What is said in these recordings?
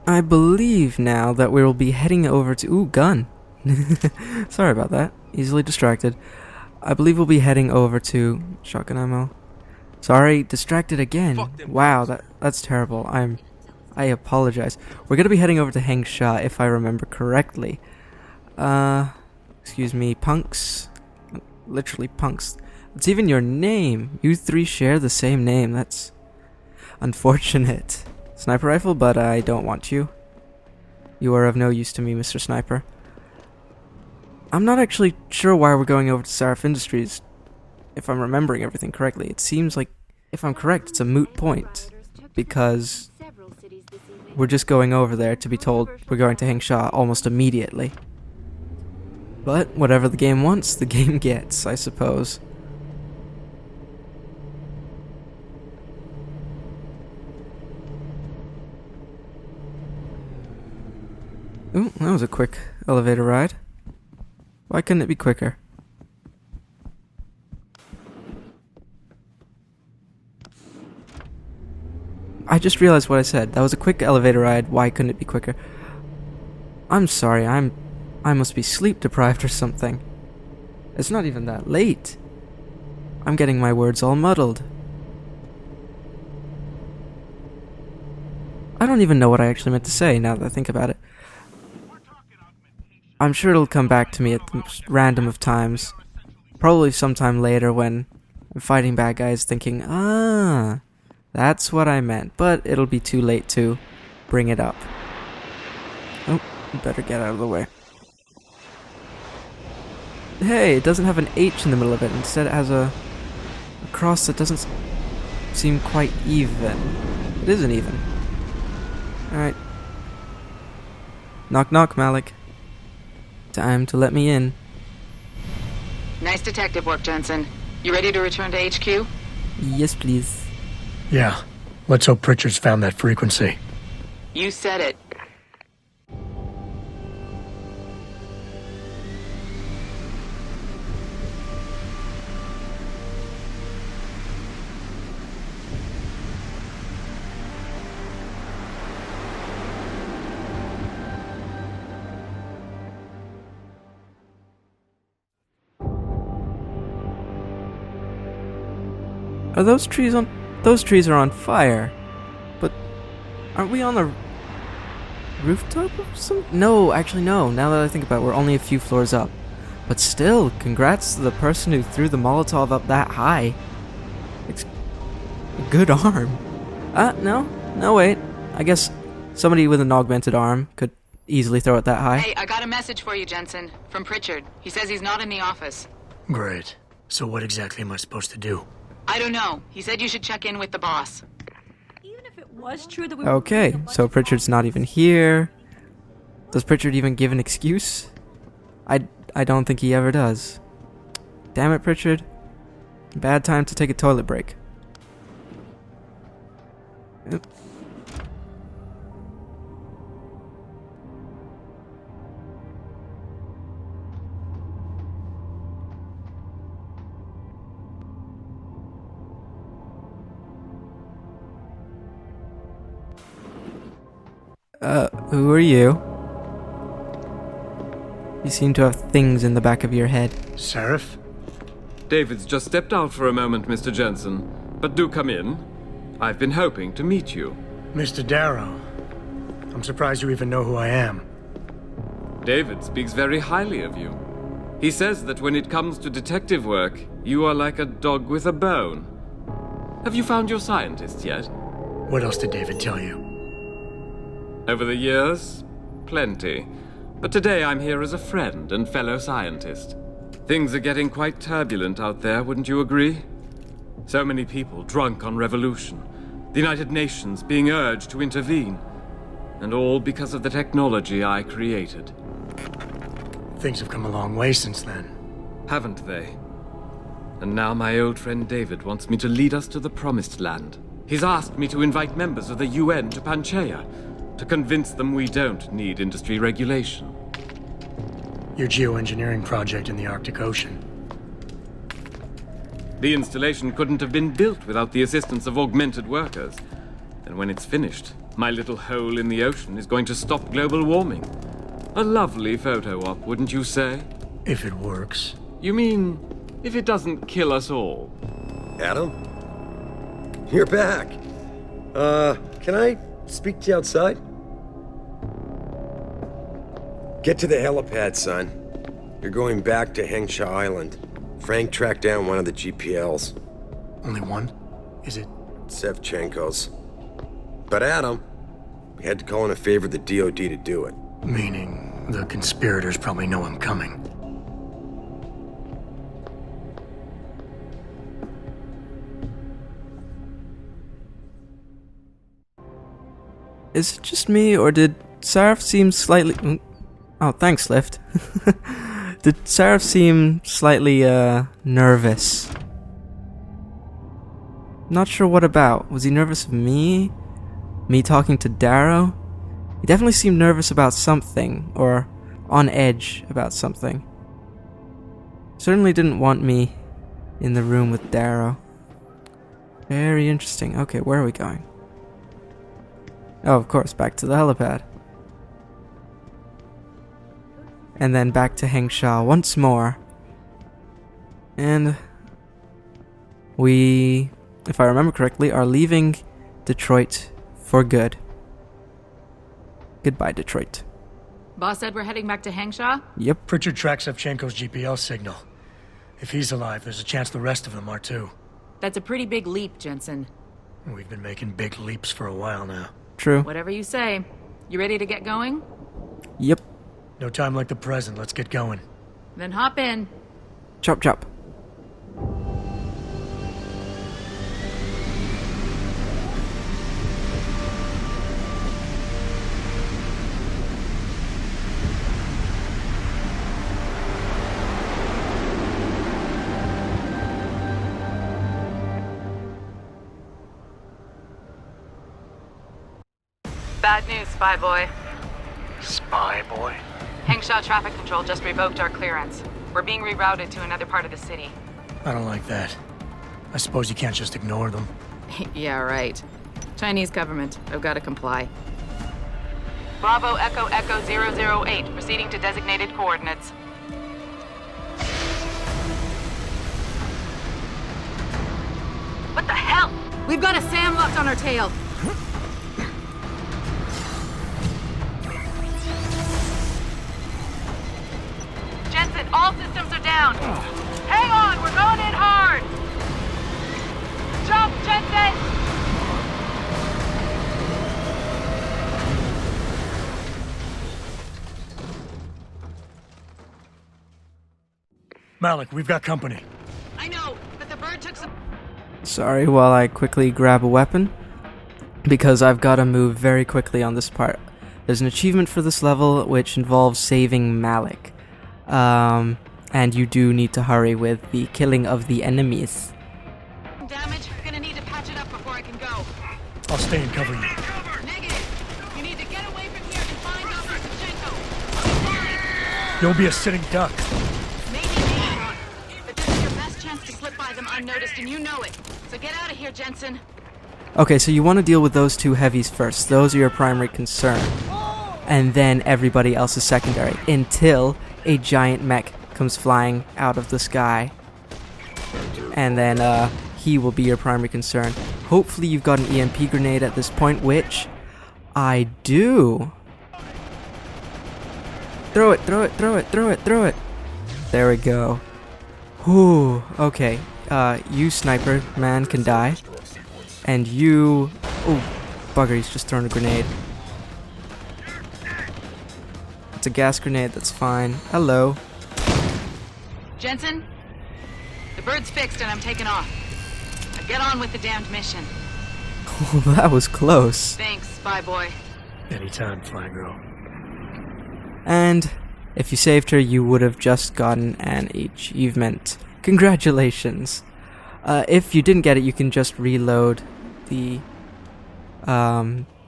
I believe now that we will be heading over to... Ooh, gun. Sorry about that. Easily distracted. I believe we'll be heading over to... Shotgun ammo. Sorry, distracted again. Wow, that's terrible. I apologize. We're gonna be heading over to Hengsha, if I remember correctly. Excuse me, punks. Literally punks. It's even your name. You three share the same name. That's unfortunate. Sniper rifle, but I don't want you. You are of no use to me, Mr. Sniper. I'm not actually sure why we're going over to Sarif Industries, if I'm remembering everything correctly. It seems like, if I'm correct, it's a moot point, because we're just going over there to be told we're going to Hengsha almost immediately. But whatever the game wants, the game gets, I suppose. Ooh, that was a quick elevator ride. Why couldn't it be quicker? I just realized what I said. That was a quick elevator ride. Why couldn't it be quicker? I'm sorry, I must be sleep deprived or something. It's not even that late. I'm getting my words all muddled. I don't even know what I actually meant to say now that I think about it. I'm sure it'll come back to me at the most random of times. Probably sometime later when I'm fighting bad guys thinking, ah, that's what I meant. But it'll be too late to bring it up. Oh, better get out of the way. Hey, it doesn't have an H in the middle of it. Instead it has a cross that doesn't seem quite even. It isn't even. Alright. Knock knock, Malik. Time to let me in. Nice detective work, Jensen. You ready to return to HQ? Yes, please. Yeah. Let's hope Pritchard's found that frequency. You said it. Are those trees on... Those trees are on fire. But aren't we on the rooftop or something? No, actually no. Now that I think about it, we're only a few floors up. But still, congrats to the person who threw the Molotov up that high. It's a good arm. No wait. I guess somebody with an augmented arm could easily throw it that high. Hey, I got a message for you, Jensen. From Pritchard. He says he's not in the office. Great. So what exactly am I supposed to do? I don't know. He said you should check in with the boss. Even if it was true that we Okay, so Pritchard's not even here. Does Pritchard even give an excuse? I don't think he ever does. Damn it, Pritchard. Bad time to take a toilet break. Oop. Who are you? You seem to have things in the back of your head. Sarif? David's just stepped out for a moment, Mr. Jensen. But do come in. I've been hoping to meet you. Mr. Darrow. I'm surprised you even know who I am. David speaks very highly of you. He says that when it comes to detective work, you are like a dog with a bone. Have you found your scientist yet? What else did David tell you? Over the years, plenty. But today I'm here as a friend and fellow scientist. Things are getting quite turbulent out there, wouldn't you agree? So many people drunk on revolution. The United Nations being urged to intervene. And all because of the technology I created. Things have come a long way since then. Haven't they? And now my old friend David wants me to lead us to the Promised Land. He's asked me to invite members of the UN to Panchaea, to convince them we don't need industry regulation. Your geoengineering project in the Arctic Ocean. The installation couldn't have been built without the assistance of augmented workers. And when it's finished, My little hole in the ocean is going to stop global warming. A lovely photo op, wouldn't you say? If it works. You mean, if it doesn't kill us all? Adam? You're back. Can I speak to you outside? Get to the helipad, son. You're going back to Hengsha Island. Frank tracked down one of the GPLs. Only one? Is it? Sevchenko's. But Adam, we had to call in a favor of the DOD to do it. Meaning the conspirators probably know I'm coming. Is it just me, or did Sarif seem slightly... Oh, thanks, Lift. Did Sarif seem slightly, nervous? Not sure what about. Was he nervous of me? Me talking to Darrow? He definitely seemed nervous about something, or on edge about something. Certainly didn't want me in the room with Darrow. Very interesting. Okay, where are we going? Oh, of course, back to the helipad. And then back to Hengsha once more. And we, if I remember correctly, are leaving Detroit for good. Goodbye, Detroit. Boss said we're heading back to Hengsha? Yep. Pritchard tracks Sevchenko's GPL signal. If he's alive, there's a chance the rest of them are too. That's a pretty big leap, Jensen. We've been making big leaps for a while now. True. Whatever you say. You ready to get going? Yep. No time like the present. Let's get going. Then hop in. Chop chop. Bad news, Spy Boy. Spy boy? Hengsha Traffic Control just revoked our clearance. We're being rerouted to another part of the city. I don't like that. I suppose you can't just ignore them. Yeah, right. Chinese government. I've got to comply. Bravo Echo Echo 008, proceeding to designated coordinates. What the hell? We've got a SAM locked on our tail. Jensen, all systems are down. Hang on, we're going in hard. Jump, Jensen! Malik, we've got company. I know, but the bird took some... Sorry, while I quickly grab a weapon, because I've got to move very quickly on this part. There's an achievement for this level which involves saving Malik. And you do need to hurry with the killing of the enemies. damage. You're gonna need to patch it up before I can go. I'll stay and cover you. Negative. You need to get away from here and find Dr. Sevchenko. You'll be a sitting duck. Maybe, but this is your best chance to slip by them unnoticed, and you know it. So get out of here, Jensen. Okay, so you want to deal with those two heavies first. Those are your primary concern. And then everybody else is secondary. Until a giant mech comes flying out of the sky. And then he will be your primary concern. Hopefully you've got an EMP grenade at this point, which I do. Throw it, throw it, throw it, throw it, throw it. There we go. Whew, okay. You sniper man can die. And you... Oh, bugger, he's just thrown a grenade. It's a gas grenade, that's fine. Hello. Jensen, the bird's fixed and I'm taking off. Now get on with the damned mission. That was close. Thanks, Spy Boy. Anytime, Fly Girl. And if you saved her, you would have just gotten an achievement. Congratulations. If you didn't get it, you can just reload the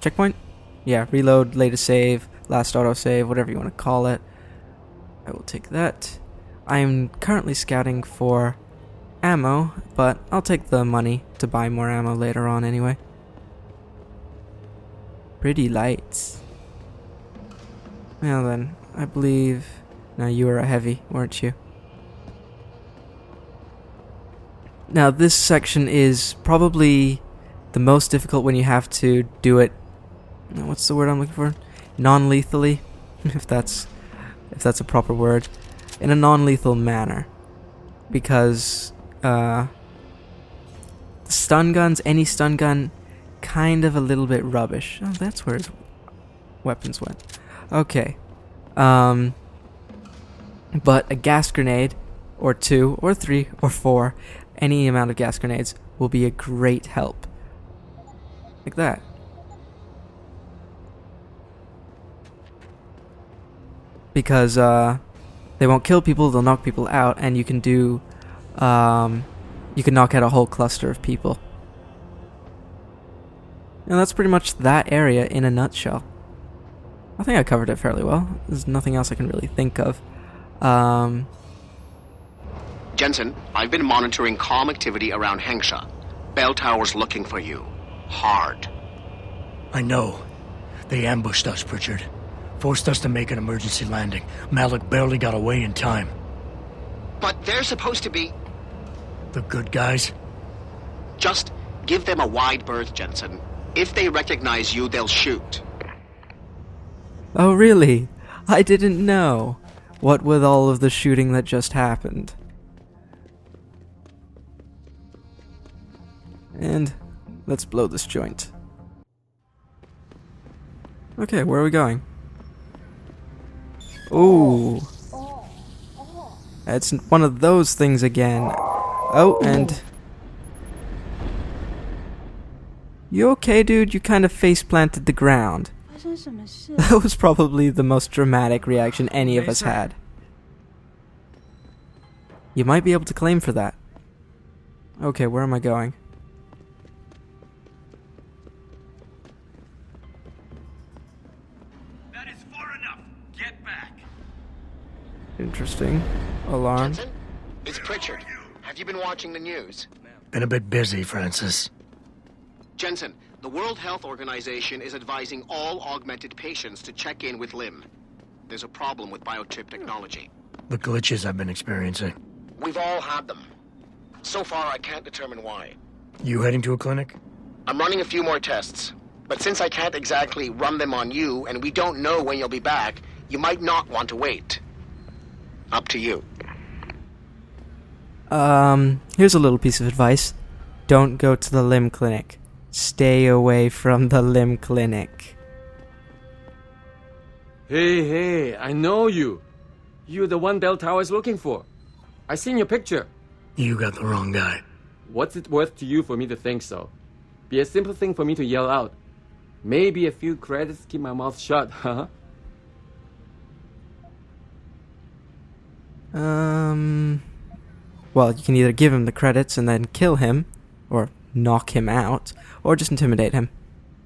checkpoint. Yeah, reload, latest save, last autosave, whatever you want to call it. I will take that. I'm currently scouting for ammo, but I'll take the money to buy more ammo later on anyway. Pretty lights. Well then, I believe... Now you were a heavy, weren't you? Now this section is probably the most difficult when you have to do it... What's the word I'm looking for? Non-lethally? if that's a proper word. In a non-lethal manner. Because... stun guns, any stun gun, kind of a little bit rubbish. Oh, that's where his weapons went. Okay. But a gas grenade, or 2, or 3, or 4, any amount of gas grenades will be a great help. Like that. Because, they won't kill people, they'll knock people out, and you can do, you can knock out a whole cluster of people. And that's pretty much that area in a nutshell. I think I covered it fairly well. There's nothing else I can really think of. Jensen, I've been monitoring comm activity around Hengsha. Bell Tower's looking for you. Hard. I know. They ambushed us, Pritchard. Forced us to make an emergency landing. Malik barely got away in time. But they're supposed to be... The good guys? Just give them a wide berth, Jensen. If they recognize you, they'll shoot. Oh really? I didn't know. What with all of the shooting that just happened. And let's blow this joint. Okay, where are we going? Ooh. It's one of those things again. Oh, and... You okay, dude? You kind of face-planted the ground. That was probably the most dramatic reaction any of us had. You might be able to claim for that. Okay, where am I going? That is far enough. Get back. Interesting. Alarm. Jensen? It's Pritchard. Have you been watching the news? Been a bit busy, Francis. Jensen, the World Health Organization is advising all augmented patients to check in with Lim. There's a problem with biochip technology. The glitches I've been experiencing. We've all had them. So far, I can't determine why. You heading to a clinic? I'm running a few more tests. But since I can't exactly run them on you, and we don't know when you'll be back, you might not want to wait. Up to you. Here's a little piece of advice. Don't go to the Lim clinic. Stay away from the Lim clinic. Hey, I know you. You're the one Bell Tower is looking for. I seen your picture. You got the wrong guy. What's it worth to you for me to think so? Be a simple thing for me to yell out. Maybe a few credits keep my mouth shut, huh? Well, you can either give him the credits and then kill him, or knock him out, or just intimidate him.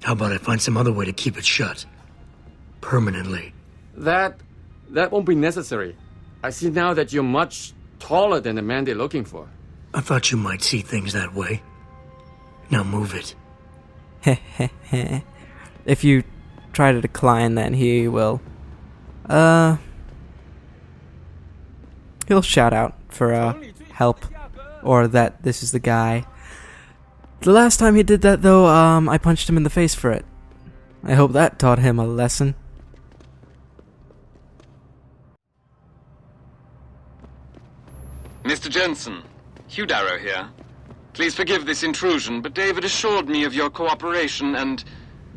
How about I find some other way to keep it shut? Permanently. That won't be necessary. I see now that you're much taller than the man they're looking for. I thought you might see things that way. Now move it. If you try to decline, then he will... He'll shout out for, help. Or that this is the guy. The last time he did that, though, I punched him in the face for it. I hope that taught him a lesson. Mr. Jensen, Hugh Darrow here. Please forgive this intrusion, but David assured me of your cooperation and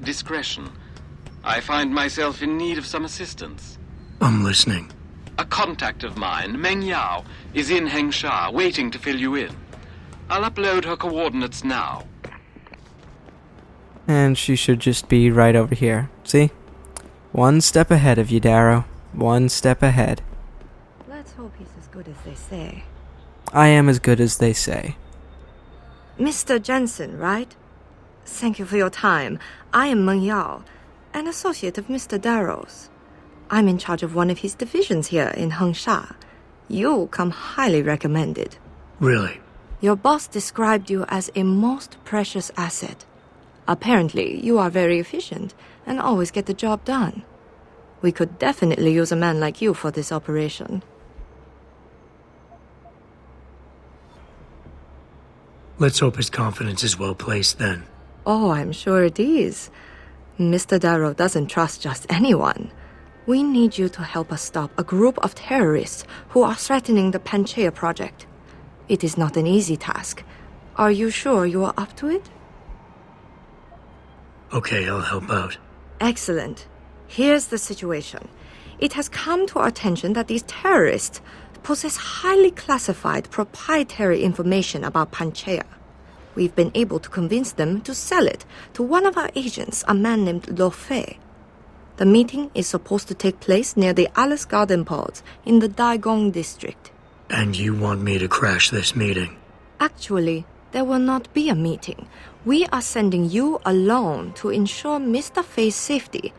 discretion. I find myself in need of some assistance. I'm listening. A contact of mine, Meng Yao, is in Hengsha, waiting to fill you in. I'll upload her coordinates now. And she should just be right over here. See? One step ahead of you, Darrow. One step ahead. Let's hope he's as good as they say. I am as good as they say. Mr. Jensen, right? Thank you for your time. I am Meng Yao, an associate of Mr. Darrow's. I'm in charge of one of his divisions here in Hengsha. You come highly recommended. Really? Your boss described you as a most precious asset. Apparently, you are very efficient and always get the job done. We could definitely use a man like you for this operation. Let's hope his confidence is well placed then. Oh, I'm sure it is. Mr. Darrow doesn't trust just anyone. We need you to help us stop a group of terrorists who are threatening the Panchaea project. It is not an easy task. Are you sure you are up to it? Okay, I'll help out. Excellent. Here's the situation. It has come to our attention that these terrorists possess highly classified proprietary information about Panchaea. We've been able to convince them to sell it to one of our agents, a man named Lo Fei. The meeting is supposed to take place near the Alice Garden pods in the Daigong district. And you want me to crash this meeting? Actually, there will not be a meeting. We are sending you alone to ensure Mr. Fei's safety.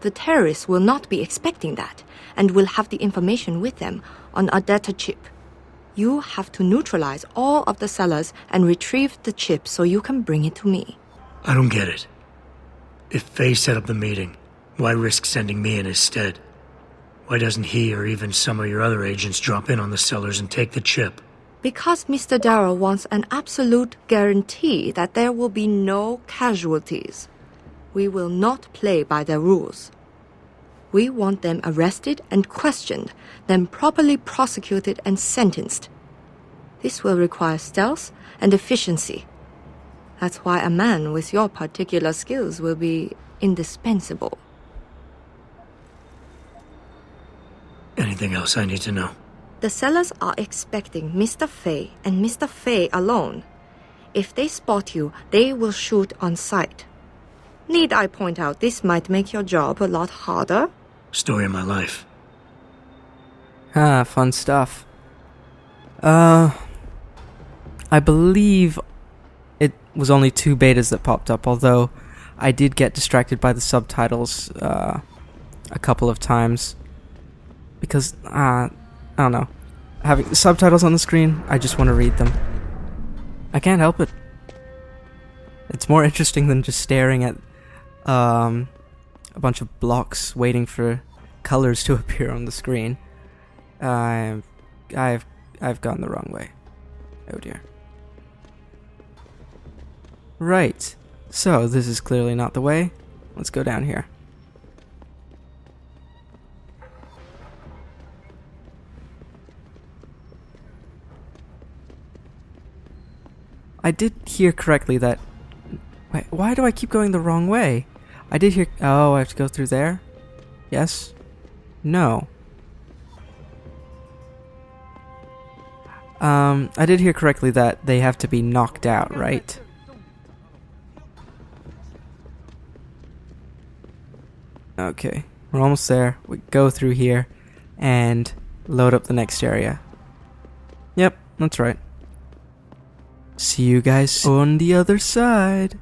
The terrorists will not be expecting that, and will have the information with them on a data chip. You have to neutralize all of the sellers and retrieve the chip so you can bring it to me. I don't get it. If Fei set up the meeting, why risk sending me in his stead? Why doesn't he or even some of your other agents drop in on the sellers and take the chip? Because Mr. Darrow wants an absolute guarantee that there will be no casualties. We will not play by their rules. We want them arrested and questioned, then properly prosecuted and sentenced. This will require stealth and efficiency. That's why a man with your particular skills will be indispensable. Anything else I need to know? The sellers are expecting Mr. Fei and Mr. Fei alone. If they spot you, they will shoot on sight. Need I point out this might make your job a lot harder? Story of my life. Fun stuff. I believe it was only 2 betas that popped up, although I did get distracted by the subtitles a couple of times. Because, I don't know. Having subtitles on the screen, I just want to read them. I can't help it. It's more interesting than just staring at a bunch of blocks waiting for colors to appear on the screen. I've gone the wrong way. Oh dear. Right. So this is clearly not the way. Let's go down here. I did hear correctly that... Wait, why do I keep going the wrong way? I did hear... Oh, I have to go through there? Yes? No. I did hear correctly that they have to be knocked out, right? Okay, we're almost there. We go through here and load up the next area. Yep, that's right. See you guys on the other side.